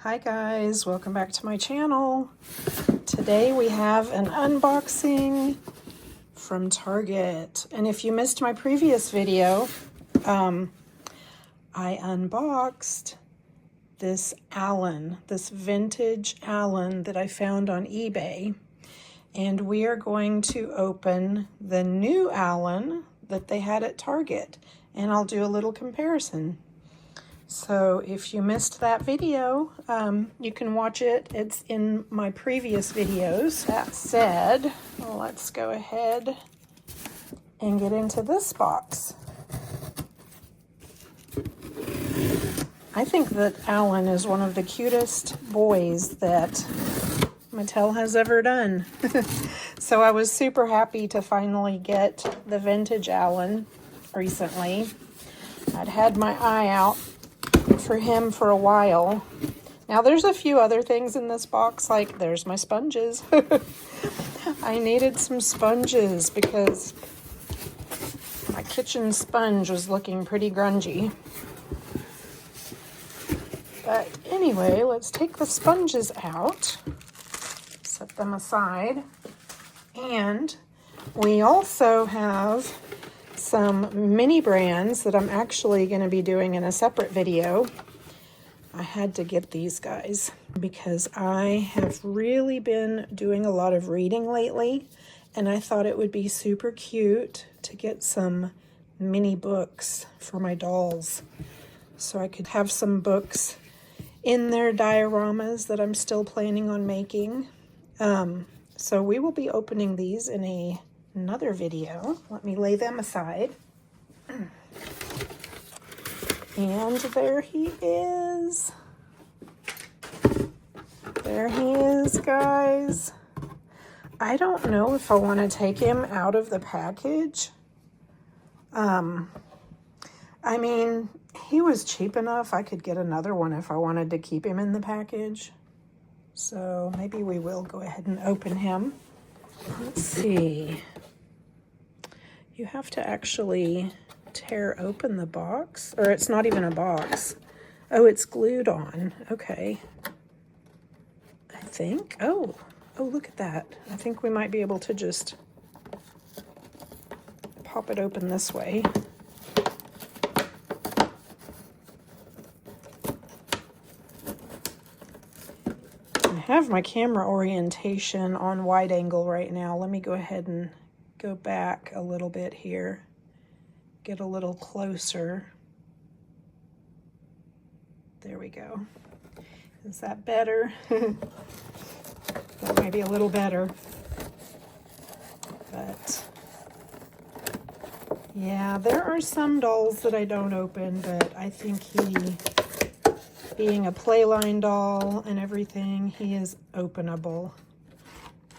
Hi guys, welcome back to my channel. Today we have an unboxing from Target. And if you missed my previous video, I unboxed this Allan, this vintage Allan that I found on eBay. And we are going to open the new Allan that they had at Target. And I'll do a little comparison. So if you missed that video, you can watch it. It's in my previous videos. That said, let's go ahead and get into this box. I think that Allan is one of the cutest boys that Mattel has ever done. So I was super happy to finally get the vintage Allan recently. I'd had my eye out for him for a while. Now there's a few other things in this box, like there's my sponges. I needed some sponges because my kitchen sponge was looking pretty grungy. But anyway, let's take the sponges out, set them aside, and we also have some mini brands that I'm actually going to be doing in a separate video. I had to get these guys because I have really been doing a lot of reading lately, and I thought it would be super cute to get some mini books for my dolls so I could have some books in their dioramas that I'm still planning on making. So we will be opening these in another video. Let me lay them aside. And there he is. There he is, guys. I don't know if I want to take him out of the package. I mean, he was cheap enough. I could get another one if I wanted to keep him in the package. So maybe we will go ahead and open him. Let's see. You have to actually tear open the box, or it's not even a box. Oh, it's glued on. Okay. I think. Oh, look at that. I think we might be able to just pop it open this way. I have my camera orientation on wide angle right now. Let me go ahead and go back a little bit here. Get a little closer. There we go. Is that better? That might be a little better. But yeah, there are some dolls that I don't open, but I think he, being a Playline doll and everything, he is openable.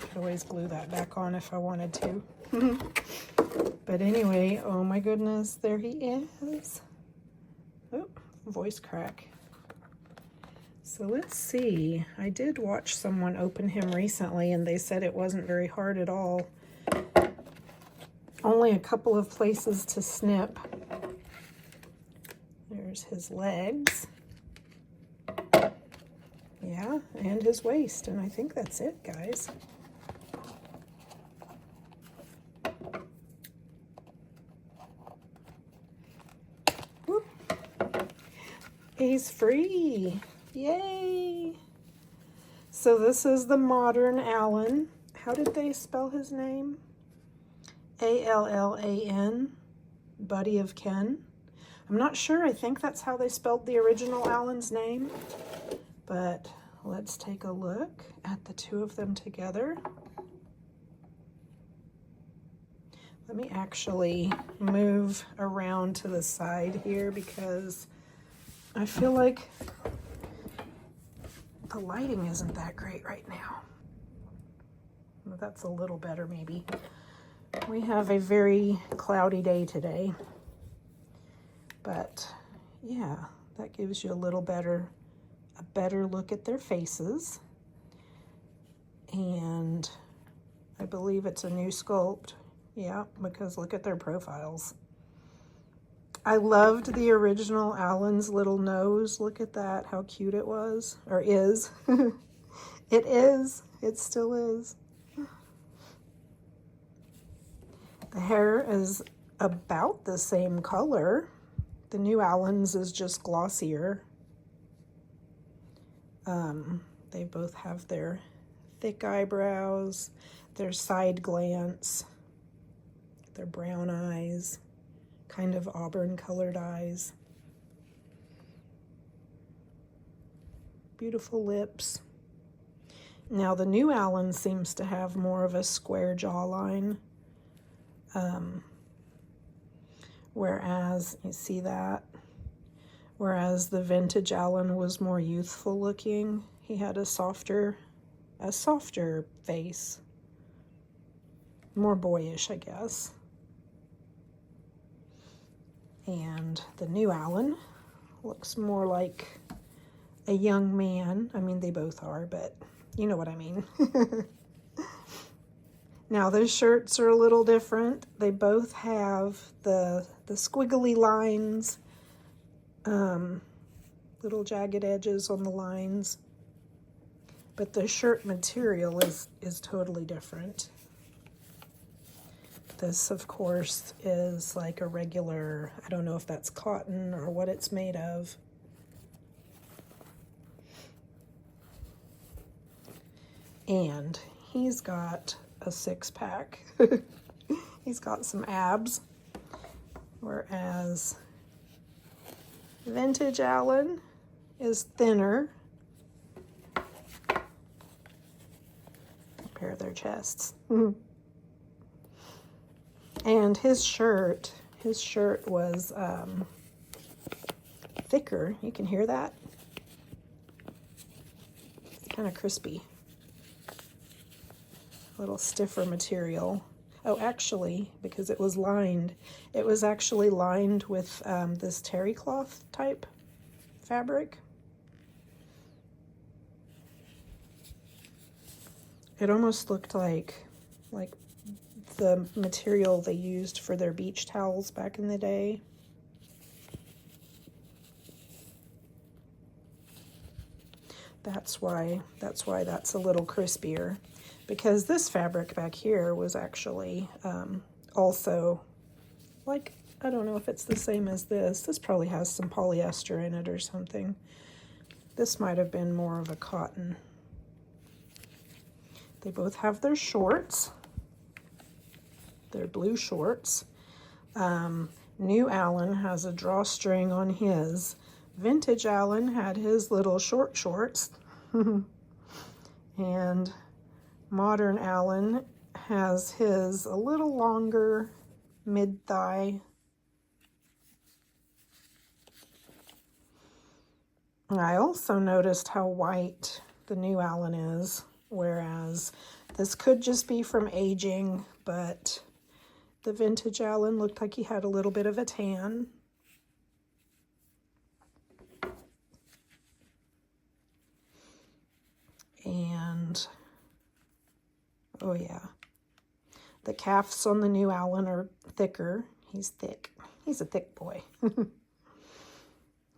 Could always glue that back on if I wanted to. But anyway, oh my goodness, there he is. Oh, voice crack. So let's see. I did watch someone open him recently and they said it wasn't very hard at all. Only a couple of places to snip. There's his legs. Yeah, and his waist. And I think that's it, guys. Whoop. He's free. Yay! So this is the modern Allan. How did they spell his name? A-L-L-A-N, Buddy of Ken. I'm not sure. I think that's how they spelled the original Allan's name. But let's take a look at the two of them together. Let me actually move around to the side here because I feel like the lighting isn't that great right now. Well, that's a little better maybe. We have a very cloudy day today. But yeah, that gives you a better look at their faces. And I believe it's a new sculpt. Yeah, because look at their profiles. I loved the original Allan's little nose. Look at that, how cute it was, or is. It is, it still is. The hair is about the same color. The new Allan's is just glossier. They both have their thick eyebrows, their side glance, their brown eyes, kind of auburn colored eyes. Beautiful lips. Now the new Allan seems to have more of a square jawline. Whereas, you see that? Whereas the vintage Allan was more youthful looking. He had a softer face. More boyish, I guess. And the new Allan looks more like a young man. I mean, they both are, but you know what I mean. Now, the shirts are a little different. They both have the squiggly lines, little jagged edges on the lines, but the shirt material is totally different. This, of course, is like a regular, I don't know if that's cotton or what it's made of. And he's got a six-pack. He's got some abs, whereas vintage Allan is thinner. Compare their chests. And his shirt was thicker. You can hear that? It's kind of crispy. A little stiffer material. Oh, actually, because it was lined, it was actually lined with this terry cloth type fabric. It almost looked like the material they used for their beach towels back in the day. That's why that's a little crispier, because this fabric back here was actually also, like, I don't know if it's the same as this. This probably has some polyester in it or something. This might have been more of a cotton. They both have their shorts. They're blue shorts. New Allan has a drawstring on his. Vintage Allan had his little short shorts. And modern Allan has his a little longer mid-thigh. I also noticed how white the new Allan is, whereas this could just be from aging, but the vintage Allan looked like he had a little bit of a tan. And, oh yeah, the calves on the new Allan are thicker. He's thick. He's a thick boy.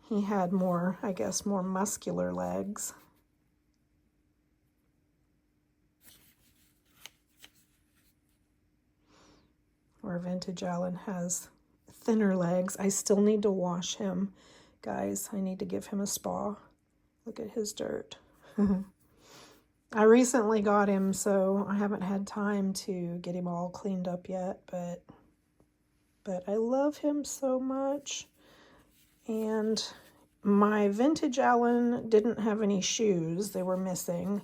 He had more, I guess, more muscular legs. Where vintage Allan has thinner legs. I still need to wash him, guys. I need to give him a spa. Look at his dirt. I recently got him, so I haven't had time to get him all cleaned up yet, but I love him so much. And my vintage Allan didn't have any shoes. They were missing,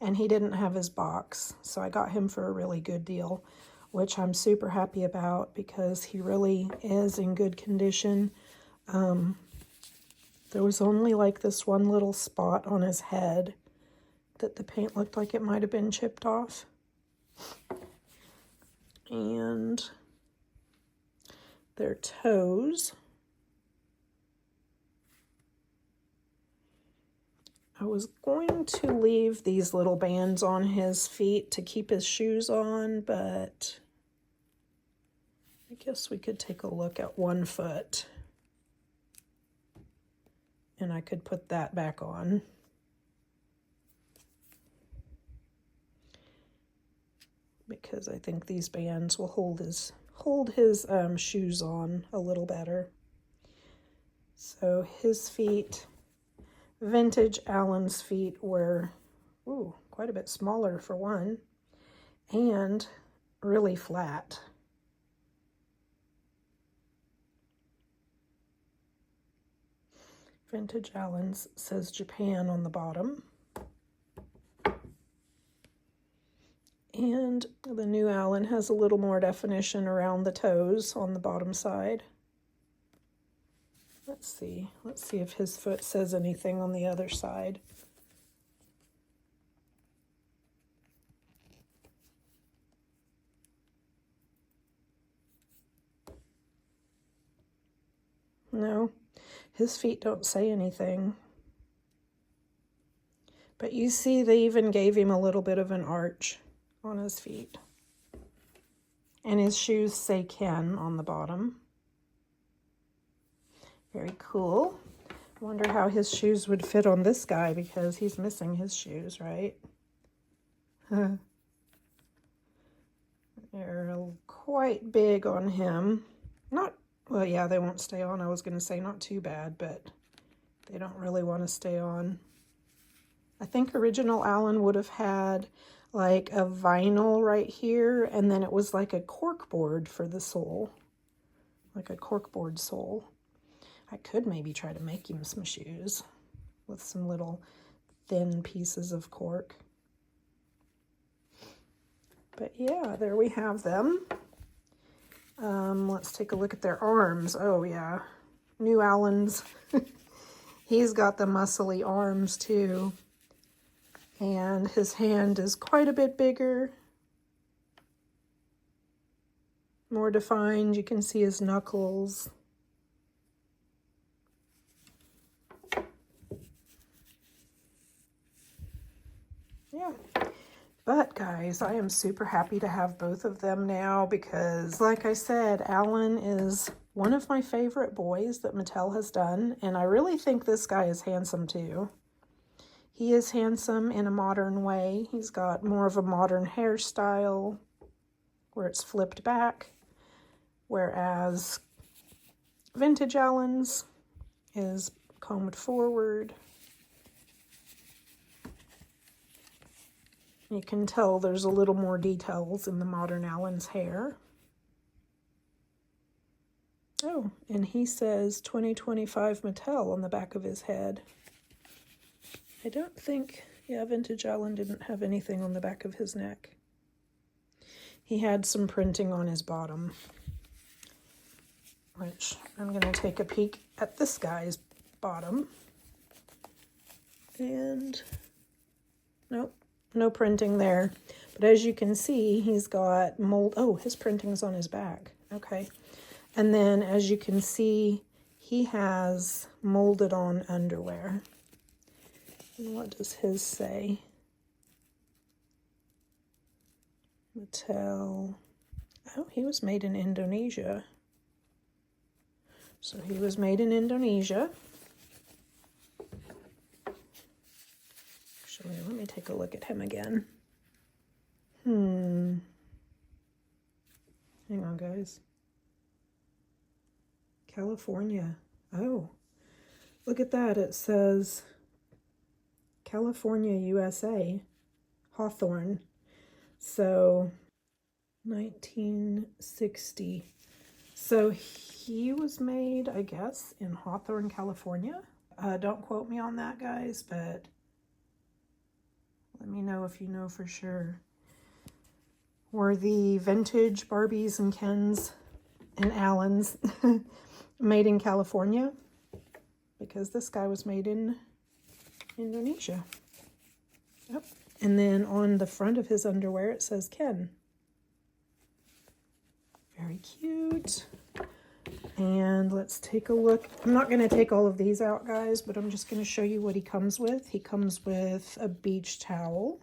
and he didn't have his box, so I got him for a really good deal, which I'm super happy about because he really is in good condition. There was only like this one little spot on his head that the paint looked like it might have been chipped off. And their toes. I was going to leave these little bands on his feet to keep his shoes on, but I guess we could take a look at one foot. and I could put that back on. Because I think these bands will hold his shoes on a little better. So his feet, vintage Allan's feet were quite a bit smaller for one, and really flat. Vintage Allan's says Japan on the bottom. And the new Allan has a little more definition around the toes on the bottom side. Let's see if his foot says anything on the other side. No, his feet don't say anything. But you see they even gave him a little bit of an arch on his feet. And his shoes say Ken on the bottom. Very cool. I wonder how his shoes would fit on this guy because he's missing his shoes, right? They're quite big on him. Well, yeah, they won't stay on. I was going to say not too bad, but they don't really want to stay on. I think original Allan would have had like a vinyl right here, and then it was like a corkboard for the sole. Like a corkboard sole. I could maybe try to make him some shoes with some little thin pieces of cork. But yeah, there we have them. Let's take a look at their arms. Oh yeah, new Allan's. He's got the muscly arms too. And his hand is quite a bit bigger. More defined. You can see his knuckles. Yeah. But guys, I am super happy to have both of them now because, like I said, Allan is one of my favorite boys that Mattel has done, and I really think this guy is handsome too. He is handsome in a modern way. He's got more of a modern hairstyle where it's flipped back, whereas vintage Allan's is combed forward. You can tell there's a little more details in the modern Allan's hair. Oh, and he says 2025 Mattel on the back of his head. I don't think, yeah, vintage Allan didn't have anything on the back of his neck. He had some printing on his bottom, which I'm going to take a peek at this guy's bottom. And nope. No printing there, but as you can see, he's got mold. Oh, his printing's on his back. Okay. And then as you can see, he has molded on underwear. And what does his say? Mattel. Oh, he was made in Indonesia. So he was made in Indonesia. Actually, let me take a look at him again. Hang on, guys. California. Oh, look at that. It says California, USA. Hawthorne. So, 1960. So he was made, I guess, in Hawthorne, California. Don't quote me on that, guys, but let me know if you know for sure. Were the vintage Barbies and Kens and Allans made in California? Because this guy was made in Indonesia. Yep. And then on the front of his underwear it says Ken. Very cute. And let's take a look. I'm not going to take all of these out, guys, but I'm just going to show you what he comes with. He comes with a beach towel.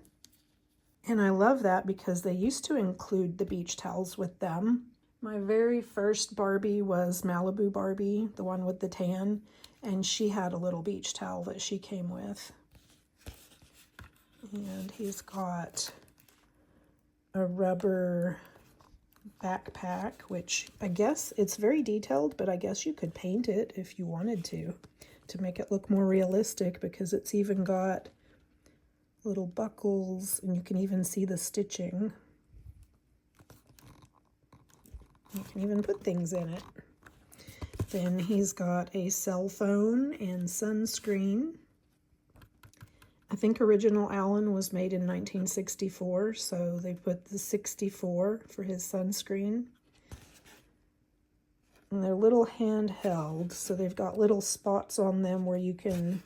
And I love that because they used to include the beach towels with them. My very first Barbie was Malibu Barbie, the one with the tan. And she had a little beach towel that she came with. And he's got a rubber backpack, which I guess it's very detailed, but I guess you could paint it if you wanted to make it look more realistic, because it's even got little buckles and you can even see the stitching. You can even put things in it. Then he's got a cell phone and sunscreen. I think original Allan was made in 1964, so they put the 64 for his sunscreen. And they're little handheld, so they've got little spots on them where you can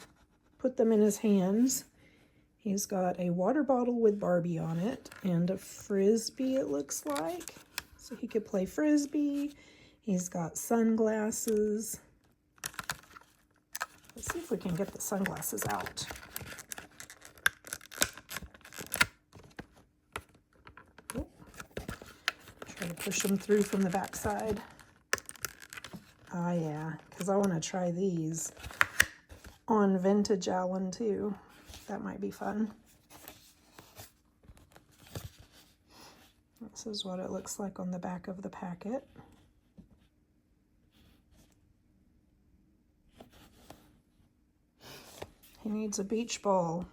put them in his hands. He's got a water bottle with Barbie on it and a frisbee, it looks like. So he could play frisbee. He's got sunglasses. Let's see if we can get the sunglasses out. Oh. Try to push them through from the back side. Ah, yeah, because I want to try these on vintage Allan too. That might be fun. This is what it looks like on the back of the packet. He needs a beach ball.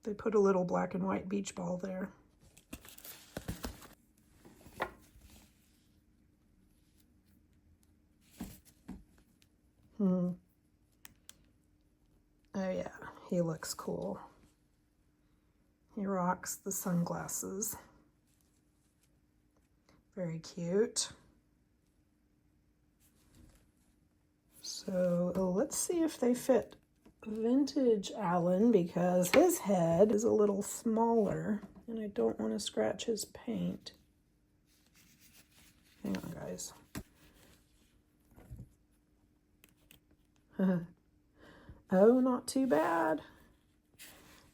They put a little black and white beach ball there. Oh yeah, he looks cool. He rocks the sunglasses. Very cute. So let's see if they fit vintage Allan, because his head is a little smaller and I don't want to scratch his paint. Hang on, guys. Oh, not too bad.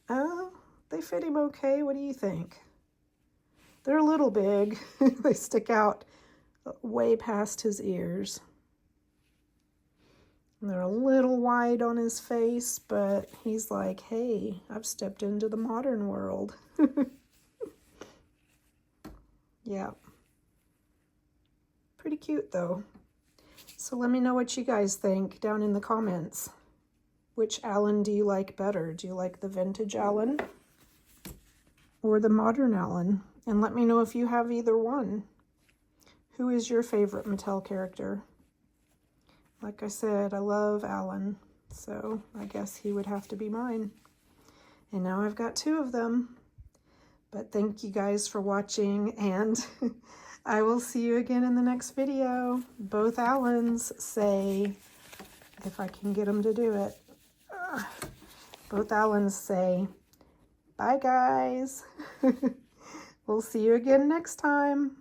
Oh, they fit him okay. What do you think? They're a little big. They stick out way past his ears. And they're a little wide on his face, but he's like, hey, I've stepped into the modern world. Yeah. Pretty cute, though. So let me know what you guys think down in the comments. Which Allan do you like better? Do you like the vintage Allan or the modern Allan? And let me know if you have either one. Who is your favorite Mattel character? Like I said, I love Allan, so I guess he would have to be mine. And now I've got two of them. But thank you guys for watching, and I will see you again in the next video. Both Allans say, if I can get them to do it, both Allans say, bye guys. We'll see you again next time.